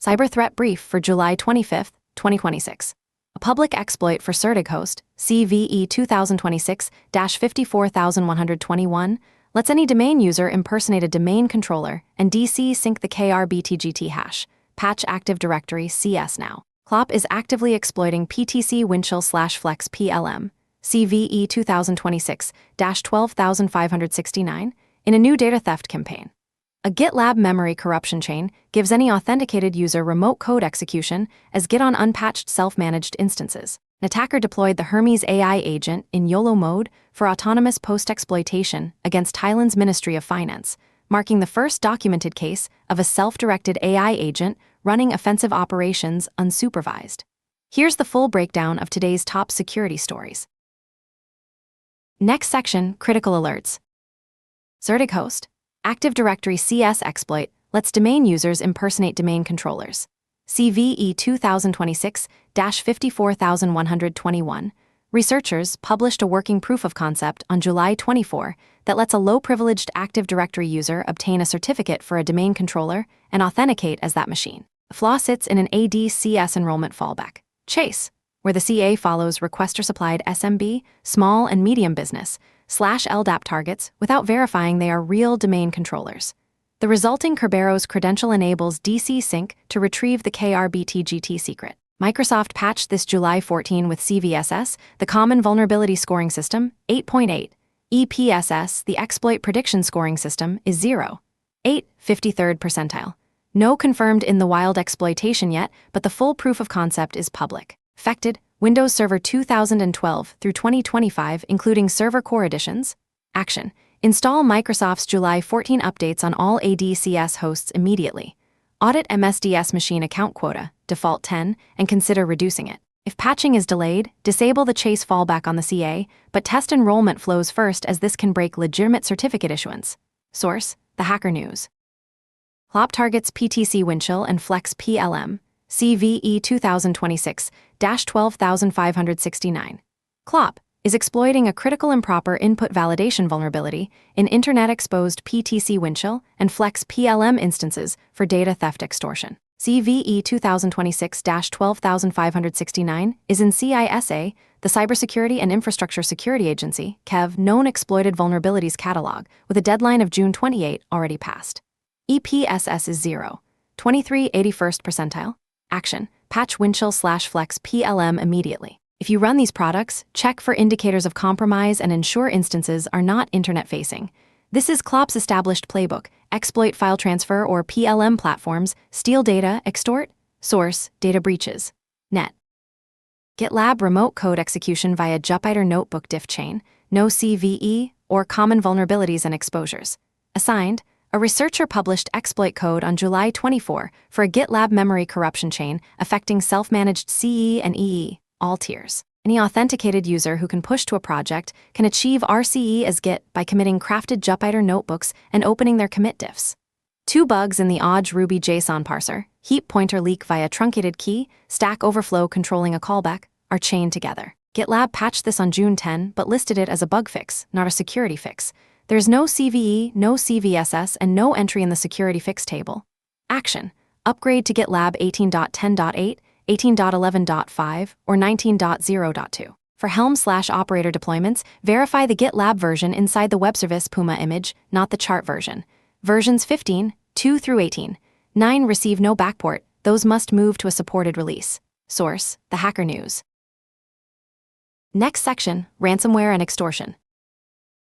Cyber Threat Brief for July 25, 2026. A public exploit for CertigHost, CVE 2026-54121, lets any domain user impersonate a domain controller and DC sync the KRBTGT hash. Patch Active Directory CS now. CLOP is actively exploiting PTC Winchell/Flex PLM, CVE 2026-12569, in a new data theft campaign. A GitLab memory corruption chain gives any authenticated user remote code execution as Git on unpatched self-managed instances. An attacker deployed the Hermes AI agent in YOLO mode for autonomous post-exploitation against Thailand's Ministry of Finance, marking the first documented case of a self-directed AI agent running offensive operations unsupervised. Here's the full breakdown of today's top security stories. Next section, critical alerts. CertigHost. Active Directory CS exploit lets domain users impersonate domain controllers. CVE 2026-54121. Researchers published a working proof of concept on July 24 that lets a low-privileged Active Directory user obtain a certificate for a domain controller and authenticate as that machine. The flaw sits in an ADCS enrollment fallback, Chase, where the CA follows requester-supplied SMB, small and medium business, /LDAP targets without verifying they are real domain controllers. The resulting Kerberos credential enables DC sync to retrieve the KRBTGT secret. Microsoft patched this July 14 with CVSS, the Common Vulnerability Scoring System, 8.8. EPSS, the Exploit Prediction Scoring System, is 0. 8, 53rd percentile. No confirmed in the wild exploitation yet, but the full proof of concept is public. Affected, Windows Server 2012 through 2025, including Server Core Editions. Action. Install Microsoft's July 14 updates on all ADCS hosts immediately. Audit MSDS machine account quota, default 10, and consider reducing it. If patching is delayed, disable the Chase fallback on the CA, but test enrollment flows first as this can break legitimate certificate issuance. Source, The Hacker News. CLOP targets PTC Winchell and Flex PLM, CVE 2026-12569. CLOP is exploiting a critical improper input validation vulnerability in internet-exposed PTC Winchell and Flex PLM instances for data theft extortion. CVE 2026-12569 is in CISA, the Cybersecurity and Infrastructure Security Agency, KEV, known exploited vulnerabilities catalog, with a deadline of June 28 already passed. EPSS is 0. 23 81st percentile. Action. Patch Winchell/Flex PLM immediately. If you run these products, check for indicators of compromise and ensure instances are not internet-facing. This is CLOP's established playbook: exploit file transfer or PLM platforms, steal data, extort. Source, data breaches. Net. GitLab remote code execution via Jupyter Notebook diff chain, no CVE, or common vulnerabilities and exposures. Assigned, a researcher published exploit code on July 24 for a GitLab memory corruption chain affecting self-managed CE and EE, all tiers. Any authenticated user who can push to a project can achieve RCE as Git by committing crafted Jupyter notebooks and opening their commit diffs. 2 bugs in the OJ Ruby JSON parser, heap pointer leak via truncated key, Stack Overflow controlling a callback, are chained together. GitLab patched this on June 10 but listed it as a bug fix, not a security fix. There's no CVE, no CVSS, and no entry in the security fix table. Action. Upgrade to GitLab 18.10.8, 18.11.5, or 19.0.2. For Helm/operator deployments, verify the GitLab version inside the web service Puma image, not the chart version. Versions 15, 2 through 18. 9 receive no backport, those must move to a supported release. Source, The Hacker News. Next section, ransomware and extortion.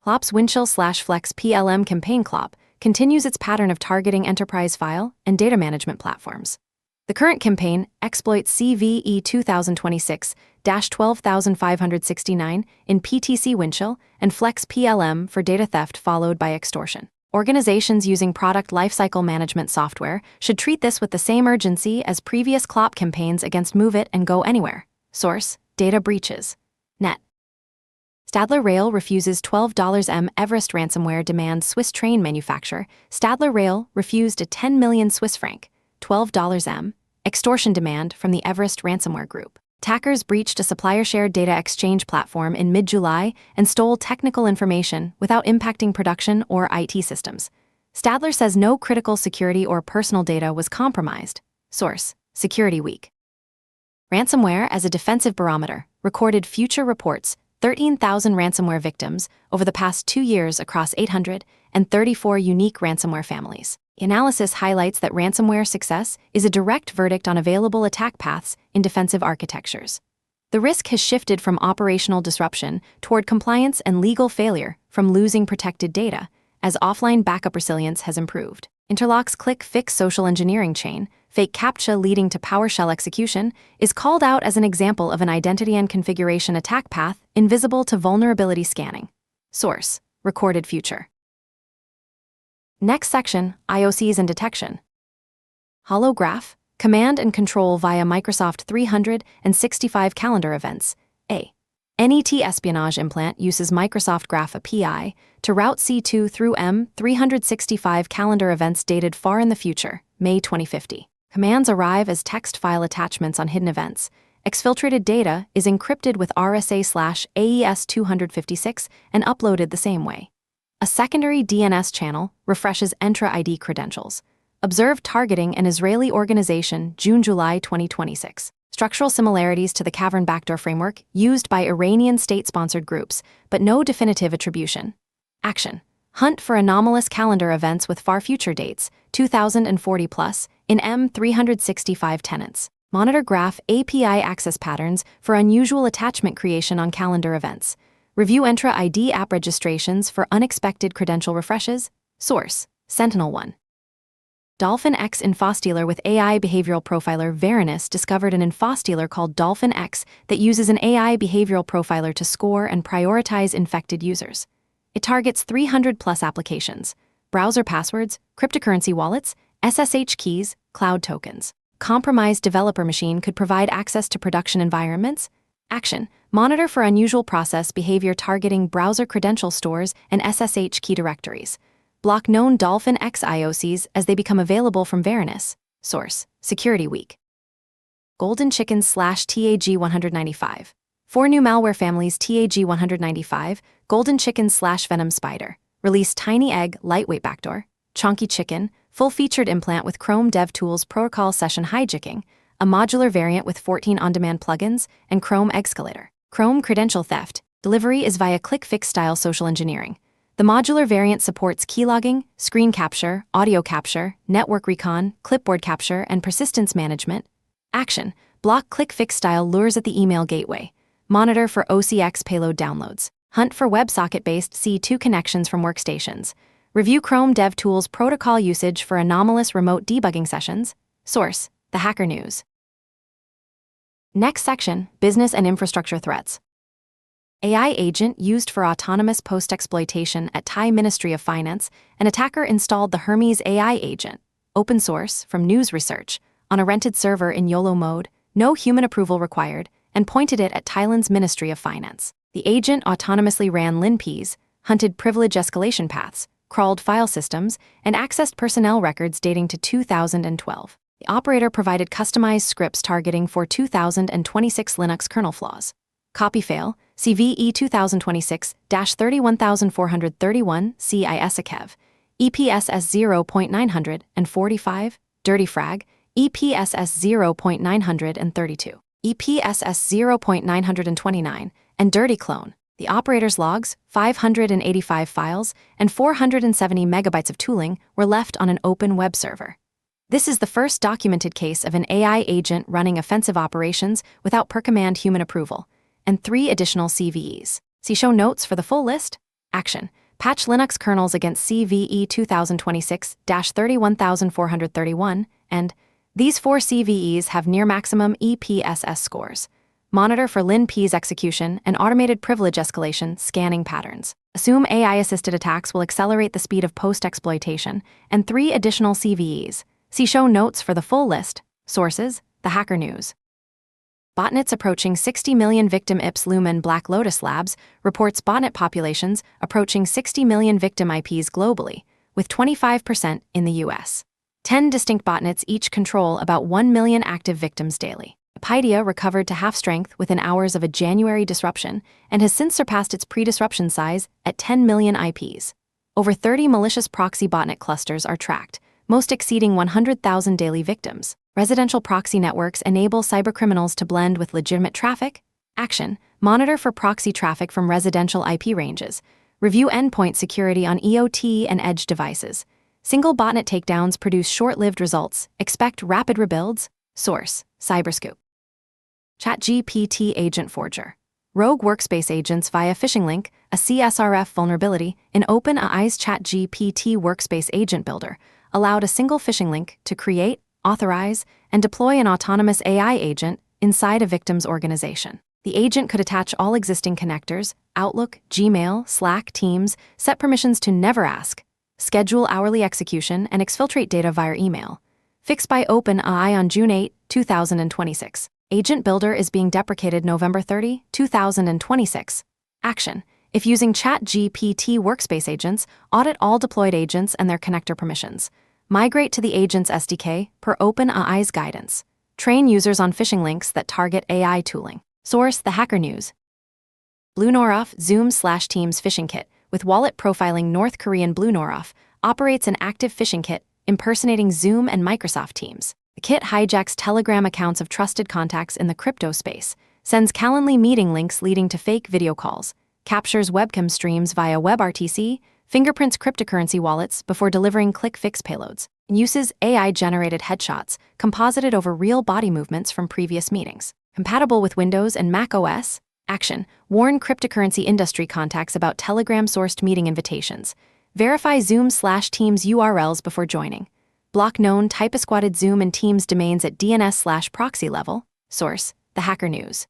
CLOP's Winchell/Flex PLM campaign CLOP continues its pattern of targeting enterprise file and data management platforms. The current campaign exploits CVE 2026-12569 in PTC Winchell and Flex PLM for data theft followed by extortion. Organizations using product lifecycle management software should treat this with the same urgency as previous CLOP campaigns against Move It and Go Anywhere. Source, data breaches. Net. Stadler Rail refuses $12 Everest ransomware demands Swiss train manufacturer. Stadler Rail refused a 10 million Swiss franc, $12 extortion demand from the Everest ransomware group. Attackers breached a supplier-shared data exchange platform in mid-July and stole technical information without impacting production or IT systems. Stadler says no critical security or personal data was compromised. Source: Security Week. Ransomware as a defensive barometer recorded Future reports 13,000 ransomware victims over the past 2 years across 834 unique ransomware families. The analysis highlights that ransomware success is a direct verdict on available attack paths in defensive architectures. The risk has shifted from operational disruption toward compliance and legal failure from losing protected data, as offline backup resilience has improved. Interlock's click-fix social engineering chain, fake CAPTCHA leading to PowerShell execution, is called out as an example of an identity and configuration attack path invisible to vulnerability scanning. Source: Recorded Future. Next section, IOCs and Detection. Holograph, command and control via Microsoft 365 calendar events. A NET espionage implant uses Microsoft Graph API to route C2 through M365 calendar events dated far in the future, May 2050. Commands arrive as text file attachments on hidden events. Exfiltrated data is encrypted with RSA/AES256 and uploaded the same way. A secondary DNS channel refreshes Entra ID credentials. Observed targeting an Israeli organization June-July 2026. Structural similarities to the Cavern backdoor framework used by Iranian state-sponsored groups, but no definitive attribution. Action: hunt for anomalous calendar events with far future dates, 2040 plus, in M365 tenants. Monitor Graph API access patterns for unusual attachment creation on calendar events. Review Entra ID app registrations for unexpected credential refreshes. Source: Sentinel-1. Dolphin X infostealer with AI behavioral profiler. Varonis discovered an infostealer called Dolphin X that uses an AI behavioral profiler to score and prioritize infected users. It targets 300-plus applications: browser passwords, cryptocurrency wallets, SSH keys, cloud tokens. Compromised developer machine could provide access to production environments. Action: monitor for unusual process behavior targeting browser credential stores and SSH key directories. Block known Dolphin X IOCs as they become available from Varonis. Source: Security Week. Golden Chicken/TAG195. 4 new malware families. TAG195, Golden Chicken/Venom Spider. Release Tiny Egg lightweight backdoor, Chonky Chicken, full-featured implant with Chrome DevTools protocol session hijacking, a modular variant with 14 on-demand plugins, and Chrome Escalator. Chrome credential theft. Delivery is via click-fix-style social engineering. The modular variant supports keylogging, screen capture, audio capture, network recon, clipboard capture, and persistence management. Action: block click-fix-style lures at the email gateway. Monitor for OCX payload downloads. Hunt for WebSocket-based C2 connections from workstations. Review Chrome DevTools protocol usage for anomalous remote debugging sessions. Source: The Hacker News. Next section, Business and Infrastructure Threats. AI agent used for autonomous post-exploitation at Thai Ministry of Finance. An attacker installed the Hermes AI agent, open source, from News Research, on a rented server in YOLO mode, no human approval required, and pointed it at Thailand's Ministry of Finance. The agent autonomously ran LinPs, hunted privilege escalation paths, crawled file systems, and accessed personnel records dating to 2012. The operator provided customized scripts targeting for 2026 Linux kernel flaws. Copy fail, CVE 2026-31431 CISAKEV, EPSS 0.945, Dirty Frag, EPSS 0.932, EPSS 0.929, and Dirty Clone. The operator's logs, 585 files, and 470 megabytes of tooling were left on an open web server. This is the first documented case of an AI agent running offensive operations without per-command human approval, and 3 additional CVEs. See show notes for the full list. Action: patch Linux kernels against CVE 2026-31431, and these 4 CVEs have near maximum EPSS scores. Monitor for LinPs execution and automated privilege escalation scanning patterns. Assume AI-assisted attacks will accelerate the speed of post-exploitation, and 3 additional CVEs. See show notes for the full list. Sources: The Hacker News. Botnets approaching 60 million victim. IPS Lumen Black Lotus Labs reports botnet populations approaching 60 million victim IPs globally, with 25% in the US. 10 distinct botnets each control about 1 million active victims daily. Pydia recovered to half strength within hours of a January disruption and has since surpassed its pre-disruption size at 10 million IPs. Over 30 malicious proxy botnet clusters are tracked, most exceeding 100,000 daily victims. Residential proxy networks enable cybercriminals to blend with legitimate traffic. Action: monitor for proxy traffic from residential IP ranges. Review endpoint security on EOT and edge devices. Single botnet takedowns produce short-lived results. Expect rapid rebuilds. Source: Cyberscoop. ChatGPT Agent Forger. Rogue workspace agents via phishing link, a CSRF vulnerability in OpenAI's ChatGPT Workspace Agent Builder, allowed a single phishing link to create, authorize, and deploy an autonomous AI agent inside a victim's organization. The agent could attach all existing connectors, Outlook, Gmail, Slack, Teams, set permissions to never ask, schedule hourly execution, and exfiltrate data via email. Fixed by OpenAI on June 8, 2026. Agent Builder is being deprecated November 30, 2026. Action: if using ChatGPT workspace agents, audit all deployed agents and their connector permissions. Migrate to the agent's SDK per OpenAI's guidance. Train users on phishing links that target AI tooling. Source: The Hacker News. Bluenoroff Zoom/Teams phishing kit with wallet profiling. North Korean Bluenoroff operates an active phishing kit impersonating Zoom and Microsoft Teams. The kit hijacks Telegram accounts of trusted contacts in the crypto space, sends Calendly meeting links leading to fake video calls, captures webcam streams via WebRTC, fingerprints cryptocurrency wallets before delivering click-fix payloads, and uses AI-generated headshots composited over real body movements from previous meetings. Compatible with Windows and Mac OS. Action: warn cryptocurrency industry contacts about Telegram-sourced meeting invitations. Verify Zoom/Teams URLs before joining. Block known type-squatted Zoom and Teams domains at DNS/proxy level. Source: The Hacker News.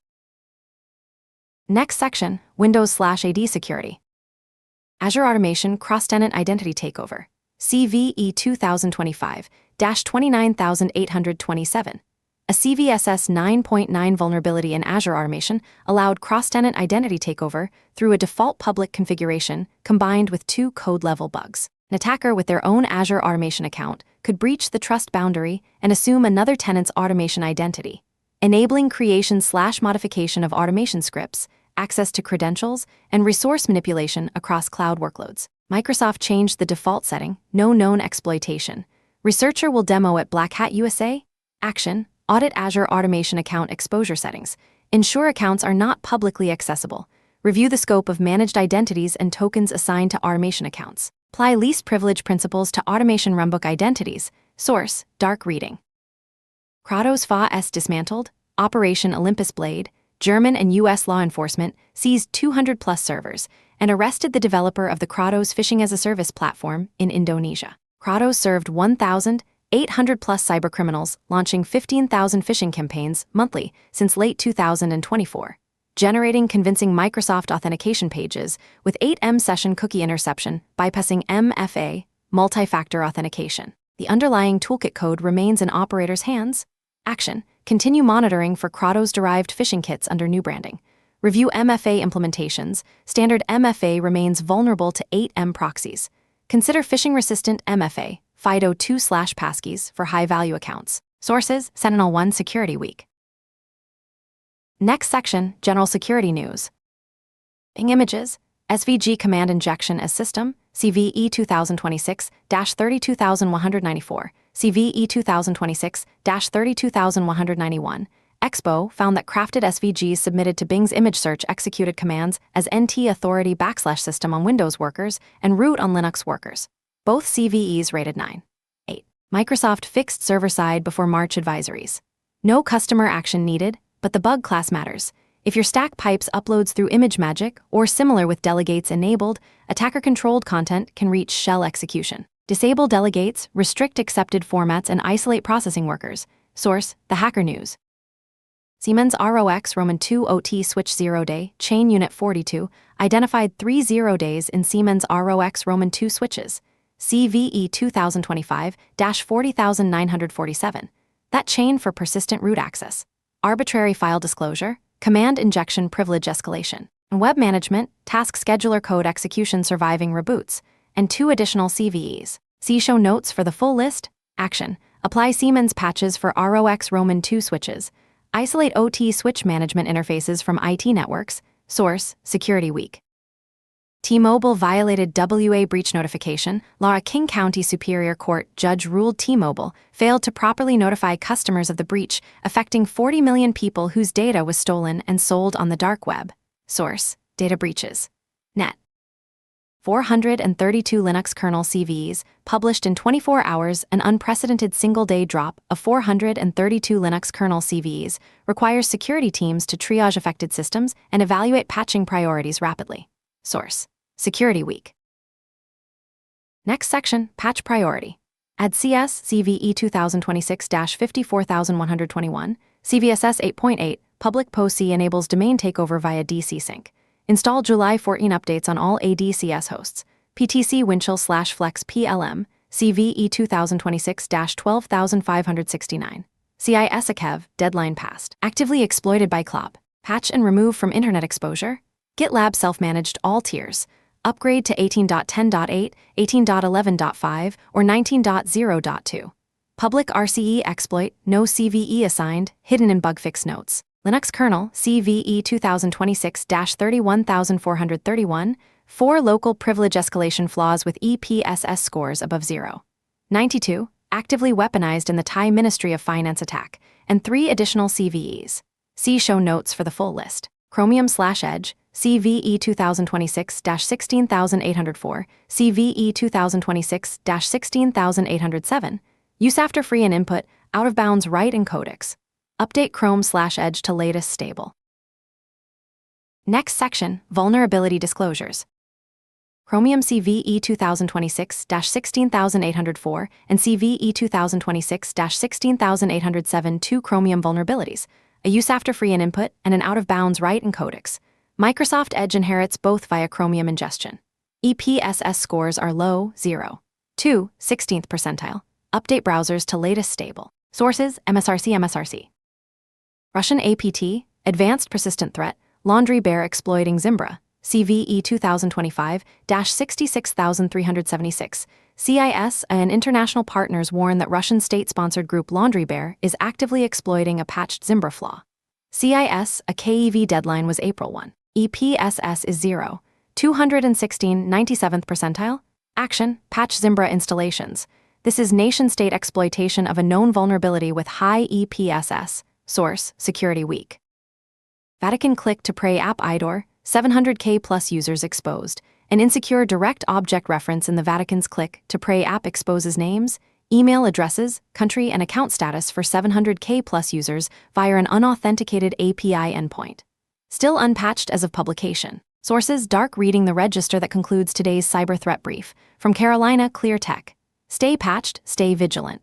Next section: Windows/AD security. Azure Automation Cross-Tenant Identity Takeover. CVE 2025-29827. A CVSS 9.9 vulnerability in Azure Automation allowed cross-tenant identity takeover through a default public configuration combined with two code-level bugs. An attacker with their own Azure Automation account could breach the trust boundary and assume another tenant's automation identity, enabling creation/modification of automation scripts, access to credentials, and resource manipulation across cloud workloads. Microsoft changed the default setting, no known exploitation. Researcher will demo at Black Hat USA. Action: audit Azure Automation account exposure settings. Ensure accounts are not publicly accessible. Review the scope of managed identities and tokens assigned to automation accounts. Apply least privilege principles to automation runbook identities. Source: Dark Reading. Kratos FAS dismantled. Operation Olympus Blade. German and U.S. law enforcement seized 200-plus servers and arrested the developer of the Kratos phishing-as-a-service platform in Indonesia. Kratos served 1,800-plus cybercriminals, launching 15,000 phishing campaigns monthly since late 2024, generating convincing Microsoft authentication pages with 8M session cookie interception, bypassing MFA, multi-factor authentication. The underlying toolkit code remains in operators' hands. Action: continue monitoring for Kratos-derived phishing kits under new branding. Review MFA implementations. Standard MFA remains vulnerable to 8M proxies. Consider phishing-resistant MFA, FIDO2/passkeys for high-value accounts. Sources: SentinelOne Security Week. Next section: General Security News. Ping images. SVG command injection as system. CVE 2026-32194. CVE 2026-32191. Expo found that crafted SVGs submitted to Bing's image search executed commands as NT authority /system on Windows workers and root on Linux workers. Both CVEs rated 9. 8. Microsoft fixed server-side before March advisories. No customer action needed, but the bug class matters. If your stack pipes uploads through ImageMagick or similar with delegates enabled, attacker-controlled content can reach shell execution. Disable delegates, restrict accepted formats, and isolate processing workers. Source: The Hacker News. Siemens ROX Roman 2 OT switch 0-day, chain unit 42, identified 3 0-days in Siemens ROX Roman 2 switches. CVE 2025-40947. That chain for persistent root access. Arbitrary file disclosure, command injection privilege escalation, and web management, task scheduler code execution surviving reboots, and 2 additional CVEs. See show notes for the full list. Action: apply Siemens patches for ROX Roman 2 switches. Isolate OT switch management interfaces from IT networks. Source: Security Week. T-Mobile violated WA breach notification. Laura King County Superior Court judge ruled T-Mobile failed to properly notify customers of the breach, affecting 40 million people whose data was stolen and sold on the dark web. Source: Data breaches. Net. 432 Linux kernel CVEs, published in 24 hours. An unprecedented single-day drop of 432 Linux kernel CVEs requires security teams to triage affected systems and evaluate patching priorities rapidly. Source: Security Week. Next section, Patch Priority. Add CS CVE 2026-54121, CVSS 8.8, Public POC enables domain takeover via DC Sync. Install July 14 updates on all ADCS hosts. PTC Winchell/Flex PLM, CVE 2026-12569. CISAKEV, deadline passed. Actively exploited by CLOP. Patch and remove from internet exposure. GitLab self-managed all tiers. Upgrade to 18.10.8, 18.11.5, or 19.0.2. Public RCE exploit, no CVE assigned, hidden in bug fix notes. Linux kernel, CVE 2026-31431, 4 local privilege escalation flaws with EPSS scores above 0. 92, actively weaponized in the Thai Ministry of Finance attack, and 3 additional CVEs. See show notes for the full list. Chromium/Edge, CVE 2026-16804, CVE 2026-16807, use after free and input, out-of-bounds write and codecs. Update Chrome/Edge to latest stable. Next section, Vulnerability Disclosures. Chromium CVE 2026-16804 and CVE 2026-16807 2 Chromium vulnerabilities, a use after free and input, and an out-of-bounds write and codecs. Microsoft Edge inherits both via Chromium ingestion. EPSS scores are low, 0. 2, 16th percentile. Update browsers to latest stable. Sources: MSRC. Russian APT, Advanced Persistent Threat, Laundry Bear exploiting Zimbra, CVE 2025-66376. CIS and international partners warn that Russian state-sponsored group Laundry Bear is actively exploiting a patched Zimbra flaw. CIS, a KEV deadline was April 1. EPSS is 0. 216, 97th percentile. Action, patch Zimbra installations. This is nation-state exploitation of a known vulnerability with high EPSS. Source: Security Week. Vatican Click to Pray app IDOR, 700K plus users exposed. An insecure direct object reference in the Vatican's Click to Pray app exposes names, email addresses, country, and account status for 700K plus users via an unauthenticated API endpoint. Still unpatched as of publication. Sources: Dark reading the register that concludes today's cyber threat brief. From Carolina Clear Tech. Stay patched, stay vigilant.